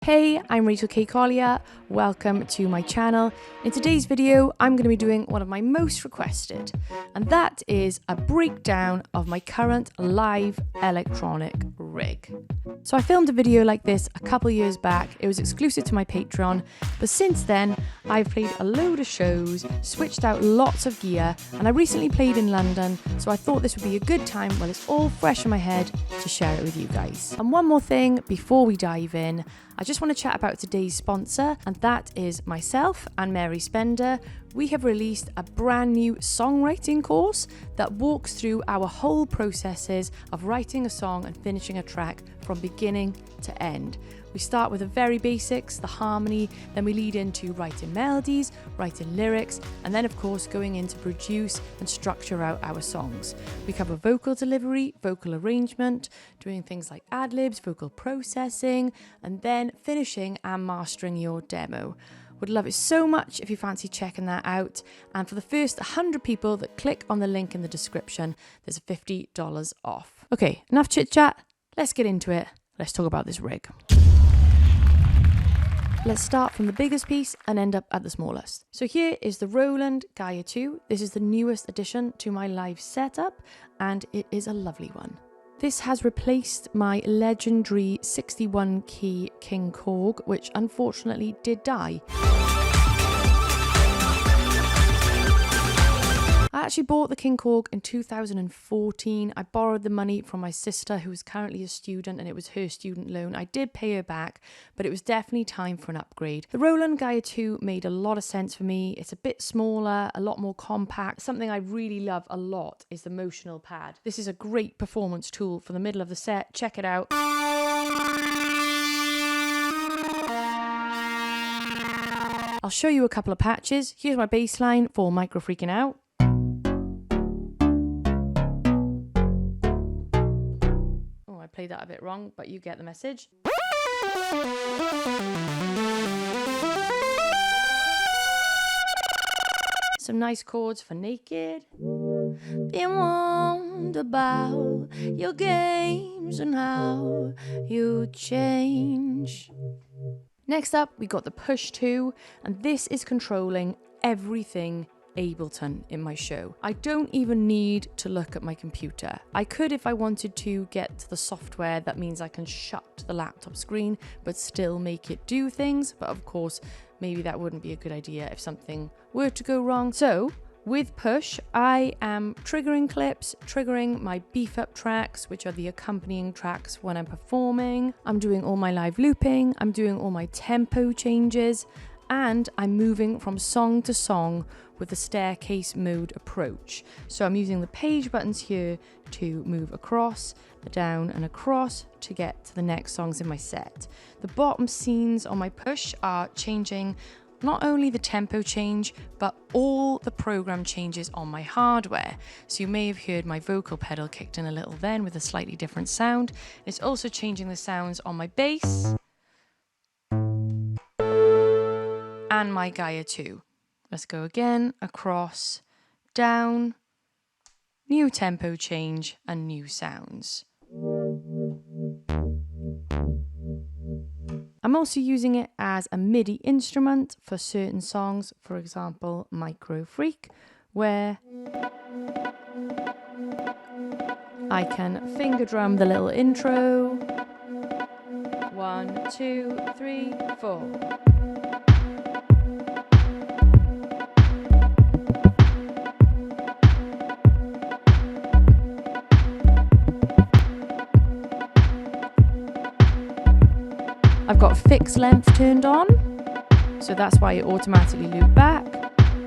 Hey, I'm Rachel K. Collier. Welcome to my channel. In today's video, I'm going to be doing one of my most requested, and that is a breakdown of my current live electronic rig. So I filmed a video like this a couple years back. It was exclusive to my Patreon, but since then I've played a load of shows, switched out lots of gear, and I recently played in London, so I thought this would be a good time while it's all fresh in my head to share it with you guys. And one more thing before we dive in, I just want to chat about today's sponsor, and that is myself and Mary Spender. We have released a brand new songwriting course that walks through our whole processes of writing a song and finishing a track from beginning to end. We start with the very basics, the harmony, then we lead into writing melodies, writing lyrics, and then of course going in to produce and structure out our songs. We cover vocal delivery, vocal arrangement, doing things like ad-libs, vocal processing, and then finishing and mastering your demo. Would love it so much if you fancy checking that out. And for the first 100 people that click on the link in the description, there's a $50 off. Okay, enough chit chat. Let's get into it. Let's talk about this rig. Let's start from the biggest piece and end up at the smallest. So here is the Roland GAIA 2. This is the newest addition to my live setup, and it is a lovely one. This has replaced my legendary 61 key King Korg, which unfortunately did die. I actually bought the King Korg in 2014. I borrowed the money from my sister, who is currently a student, and it was her student loan. I did pay her back, but it was definitely time for an upgrade. The Roland GAIA 2 made a lot of sense for me. It's a bit smaller, a lot more compact. Something I really love a lot is the motional pad. This is a great performance tool for the middle of the set. Check it out. I'll show you a couple of patches. Here's my bass line for Micro Freaking Out. Played that a bit wrong, but you get the message. Some nice chords for Naked. Been warned about your games and how you change. Next up, we got the Push 2, and this is controlling everything Ableton in my show. I don't even need to look at my computer. I could, if I wanted to, get to the software that means I can shut the laptop screen but still make it do things, but of course maybe that wouldn't be a good idea if something were to go wrong. So with Push, I am triggering clips, triggering my beef up tracks, which are the accompanying tracks when I'm performing. I'm doing all my live looping, I'm doing all my tempo changes, and I'm moving from song to song with the staircase mode approach. So I'm using the page buttons here to move across, down and across to get to the next songs in my set. The bottom scenes on my Push are changing not only the tempo change, but all the program changes on my hardware. So you may have heard my vocal pedal kicked in a little then with a slightly different sound. It's also changing the sounds on my bass and my GAIA 2. Let's go again, across, down, new tempo change and new sounds. I'm also using it as a Midi instrument for certain songs, for example, Micro Freak, where I can finger drum the little intro. 1, 2, 3, 4. I've got fixed length turned on, so that's why it automatically looped back.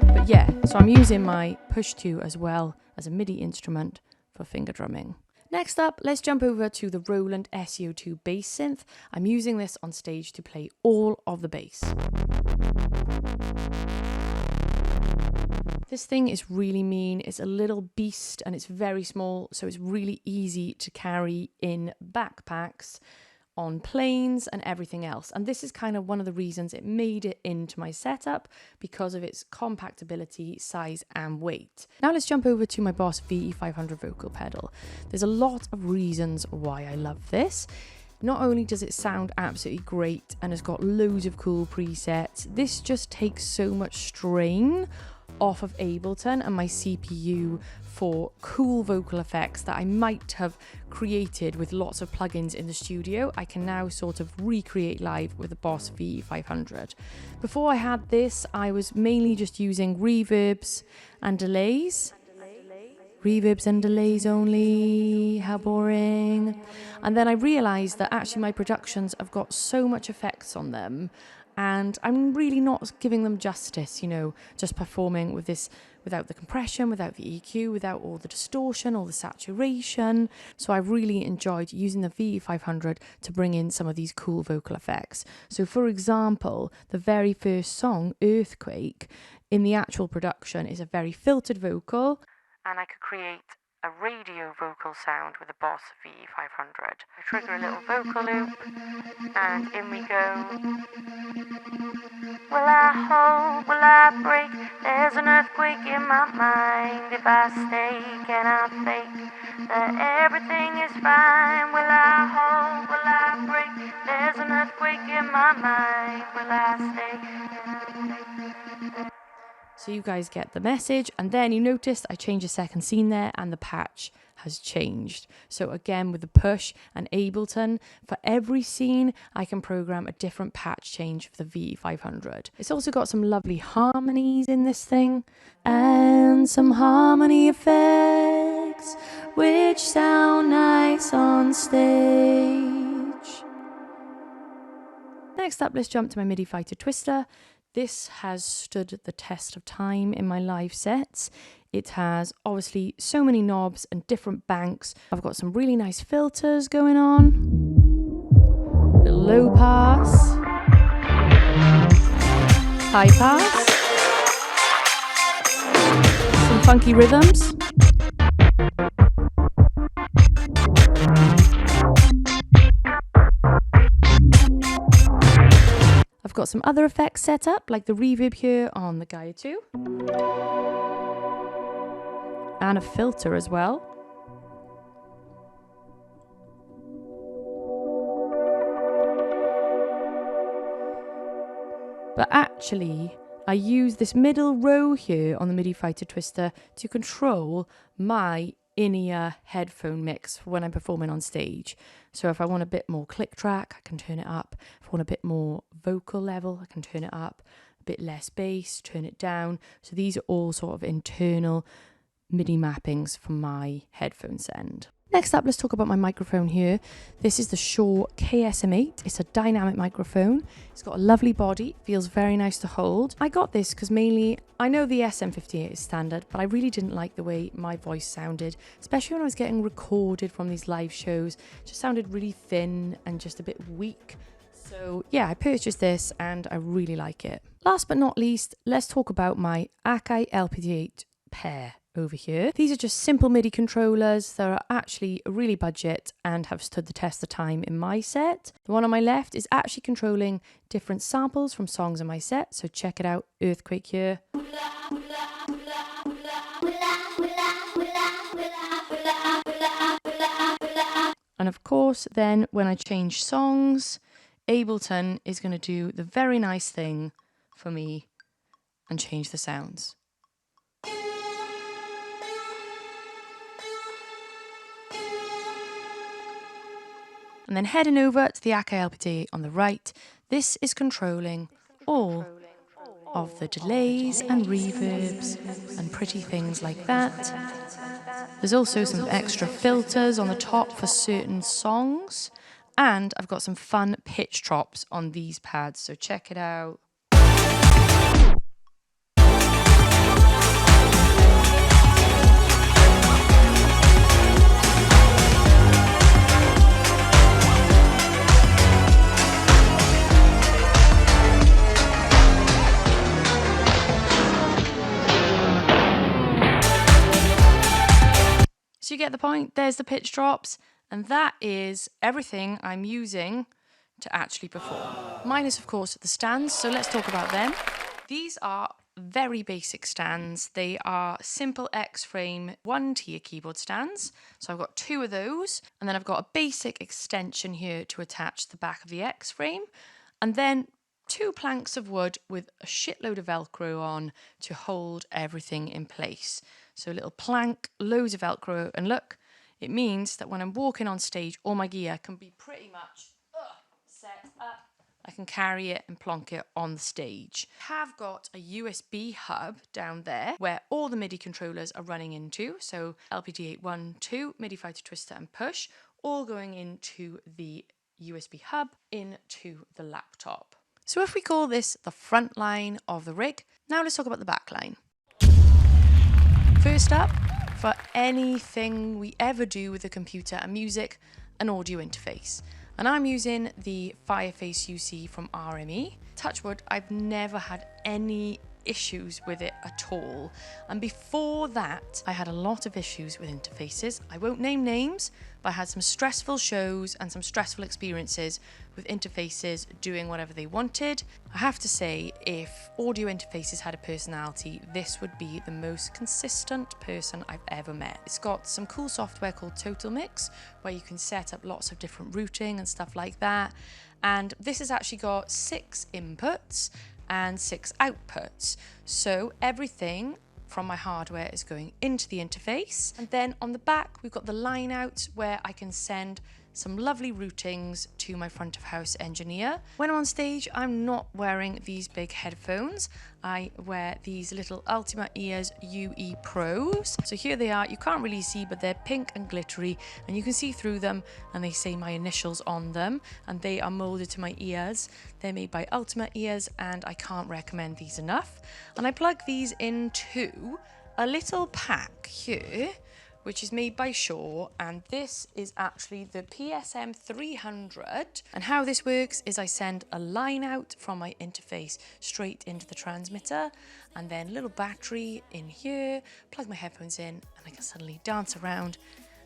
But yeah, so I'm using my Push 2 as well as a Midi instrument for finger drumming. Next up, let's jump over to the Roland SEO2 bass synth. I'm using this on stage to play all of the bass. This thing is really mean. It's a little beast and it's very small, so it's really easy to carry in backpacks, on planes and everything else. And this is kind of one of the reasons it made it into my setup, because of its compactability, size and weight. Now let's jump over to my Boss Ve.500 vocal pedal. There's a lot of reasons why I love this. Not only does it sound absolutely great and has got loads of cool presets, this just takes so much strain off of Ableton and my CPU for cool vocal effects that I might have created with lots of plugins in the studio. I can now sort of recreate live with the Boss V500. Before I had this, I was mainly just using reverbs and delays. Reverbs and delays only, how boring. And then I realised that actually my productions have got so much effects on them and I'm really not giving them justice, you know, just performing with this without the compression, without the EQ, without all the distortion, all the saturation. So I've really enjoyed using the V500 to bring in some of these cool vocal effects. So for example, the very first song, Earthquake, in the actual production is a very filtered vocal, and I could create a radio vocal sound with the Boss V500. I trigger a little vocal loop, and in we go. Will I hold, will I break? There's an earthquake in my mind. If I stay, can I fake that everything is fine? Will I hold, will I break? There's an earthquake in my mind. Will I stay, can I fake? So you guys get the message, and then you noticed I changed a second scene there and the patch has changed. So again, with the push and Ableton, for every scene I can program a different patch change for the V500. It's also got some lovely harmonies in this thing and some harmony effects which sound nice on stage. Next up, let's jump to my Midi Fighter Twister. This has stood the test of time in my live sets. It has obviously so many knobs and different banks. I've got some really nice filters going on. Little low pass. High pass. Some funky rhythms. I've got some other effects set up, like the reverb here on the GAIA 2. And a filter as well. But actually, I use this middle row here on the Midi Fighter Twister to control my in-ear headphone mix for when I'm performing on stage. So if I want a bit more click track, I can turn it up. If I want a bit more vocal level, I can turn it up. A bit less bass, turn it down. So these are all sort of internal MIDI mappings from my headphones end. Next up, let's talk about my microphone here. This is the Shure KSM8. It's a dynamic microphone. It's got a lovely body, feels very nice to hold. I got this because mainly, I know the SM58 is standard, but I really didn't like the way my voice sounded, especially when I was getting recorded from these live shows. It just sounded really thin and just a bit weak. So yeah, I purchased this and I really like it. Last but not least, let's talk about my Akai LPT8 pair over here. These are just simple MIDI controllers that are actually really budget and have stood the test of time in my set. The one on my left is actually controlling different samples from songs in my set, so check it out. Earthquake here. And of course, then when I change songs, Ableton is going to do the very nice thing for me and change the sounds. And then heading over to the Akai LPT on the right, this is controlling all of the delays and reverbs and pretty things like that. There's also some extra filters on the top for certain songs. And I've got some fun pitch drops on these pads, so check it out. So you get the point, there's the pitch drops, and that is everything I'm using to actually perform. Minus, of course, the stands, so let's talk about them. These are very basic stands. They are simple X-frame 1-tier keyboard stands. So I've got 2 of those, and then I've got a basic extension here to attach the back of the X-frame, and then 2 planks of wood with a shitload of Velcro on to hold everything in place. So a little plank, loads of Velcro, and look, it means that when I'm walking on stage, all my gear can be pretty much set up. I can carry it and plonk it on the stage. I have got a USB hub down there where all the Midi controllers are running into. So LPD812, Midi fighter twister and push, all going into the USB hub into the laptop. So if we call this the front line of the rig, now let's talk about the back line. First up, for anything we ever do with a computer and music, an audio interface. And I'm using the Fireface UC from RME. Touch wood, I've never had any issues with it at all. And before that, I had a lot of issues with interfaces. I won't name names, but I had some stressful shows and some stressful experiences with interfaces doing whatever they wanted. I have to say, if audio interfaces had a personality, this would be the most consistent person I've ever met. It's got some cool software called Total Mix, where you can set up lots of different routing and stuff like that. And this has actually got 6 inputs and 6 outputs. So everything from my hardware is going into the interface. And then on the back, we've got the line out where I can send some lovely routings to my front of house engineer. When I'm on stage, I'm not wearing these big headphones. I wear these little Ultima Ears UE Pros. So here they are. You can't really see, but they're pink and glittery, and you can see through them, and they say my initials on them, and they are molded to my ears. They're made by Ultima Ears, and I can't recommend these enough. And I plug these into a little pack here, which is made by Shure, and this is actually the PSM300. And how this works is I send a line out from my interface straight into the transmitter, and then a little battery in here, plug my headphones in, and I can suddenly dance around,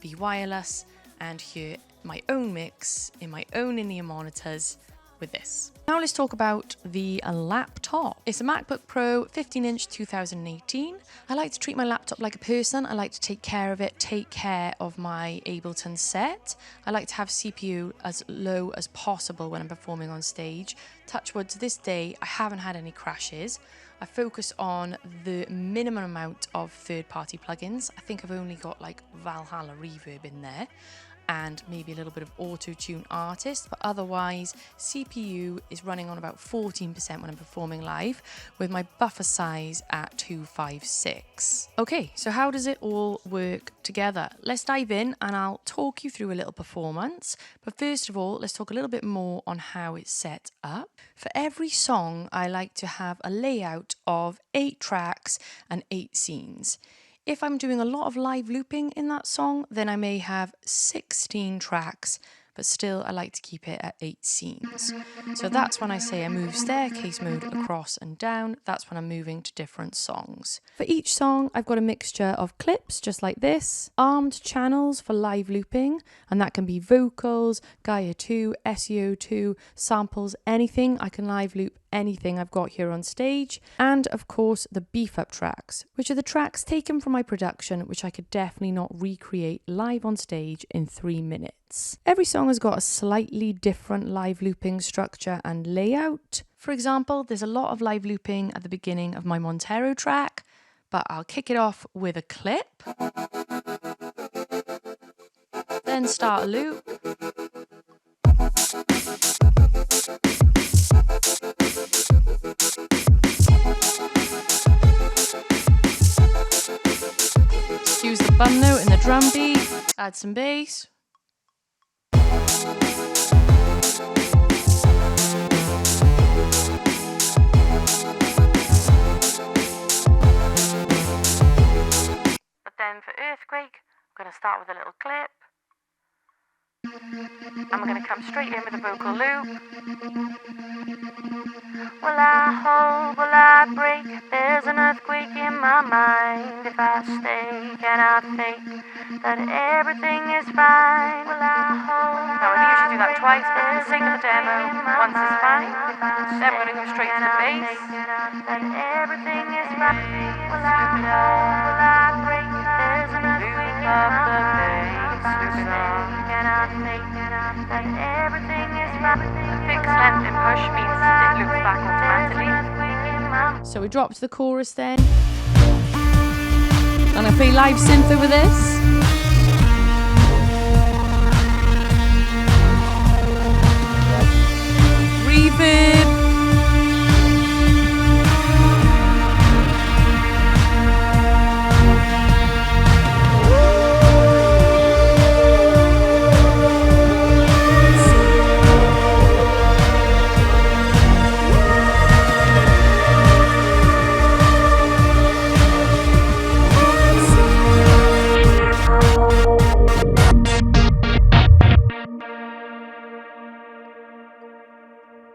be wireless, and hear my own mix in my own in-ear monitors with this. Now let's talk about the laptop. It's a MacBook Pro 15-inch 2018. I like to treat my laptop like a person. I like to take care of it, take care of my Ableton set. I like to have CPU as low as possible when I'm performing on stage. Touch wood, to this day, I haven't had any crashes. I focus on the minimum amount of third-party plugins. I think I've only got like Valhalla Reverb in there, and maybe a little bit of auto-tune artist, but otherwise CPU is running on about 14% when I'm performing live, with my buffer size at 256. Okay, so how does it all work together? Let's dive in and I'll talk you through a little performance, but first of all, let's talk a little bit more on how it's set up. For every song, I like to have a layout of 8 tracks and 8 scenes. If I'm doing a lot of live looping in that song, then I may have 16 tracks, but still I like to keep it at 8 scenes. So that's when I say I move staircase mode across and down, that's when I'm moving to different songs. For each song, I've got a mixture of clips, just like this, armed channels for live looping, and that can be vocals, GAIA 2, SEO 2, samples, anything. I can live loop anything I've got here on stage, and of course the beef up tracks, which are the tracks taken from my production, which I could definitely not recreate live on stage in 3 minutes. Every song has got a slightly different live looping structure and layout. For example, there's a lot of live looping at the beginning of my Montero track, but I'll kick it off with a clip, then start a loop, use the bum note in the drum beat, add some bass. But then for Earthquake, I'm going to start with a little clip. And we're going to come straight in with a vocal loop. Will I hold, will I break? There's an earthquake in my mind. If I stay, can I fake? that everything is fine. Well, I hope now I usually do that twice, but for the sake of the demo, once is fine. Then we're going to go straight to the bass. That everything is fine. Well, I hope, well, I pray there's enough loop up the bass, loop it on. That everything is fine. The fixed length in push means it loops back automatically. So we drop to the chorus then. And I play live synth over this. Reverb.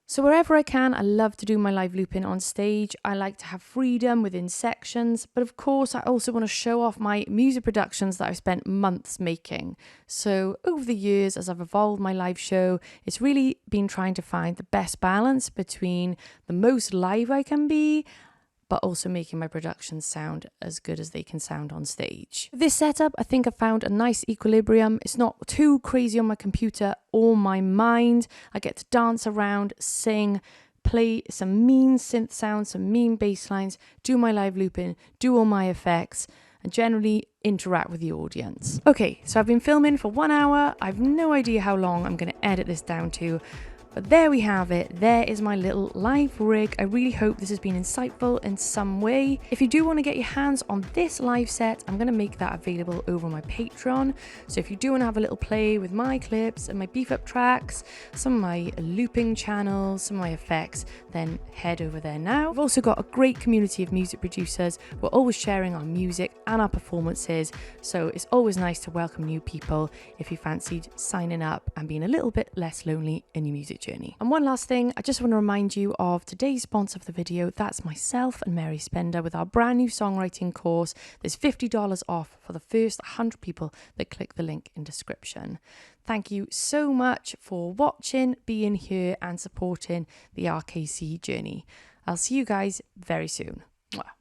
So wherever I can, I love to do my live looping on stage. I like to have freedom within sections, but of course I also want to show off my music productions that I've spent months making. So over the years, as I've evolved my live show, it's really been trying to find the best balance between the most live I can be, but also making my productions sound as good as they can sound on stage. With this setup, I think I found a nice equilibrium. It's not too crazy on my computer or my mind. I get to dance around, sing, play some mean synth sounds, some mean bass lines, do my live looping, do all my effects, and generally interact with the audience. Okay, so I've been filming for 1 hour. I've no idea how long I'm gonna edit this down to. But there we have it. There is my little live rig. I really hope this has been insightful in some way. If you do want to get your hands on this live set, I'm going to make that available over my Patreon. So if you do want to have a little play with my clips and my beef up tracks, some of my looping channels, some of my effects, then head over there now. We've also got a great community of music producers. We're always sharing our music and our performances. So it's always nice to welcome new people if you fancied signing up and being a little bit less lonely in your music journey. And one last thing, I just want to remind you of today's sponsor of the video. That's myself and Mary Spender with our brand new songwriting course. There's $50 off for the first 100 people that click the link in description. Thank you so much for watching, being here and supporting the RKC journey. I'll see you guys very soon. Mwah.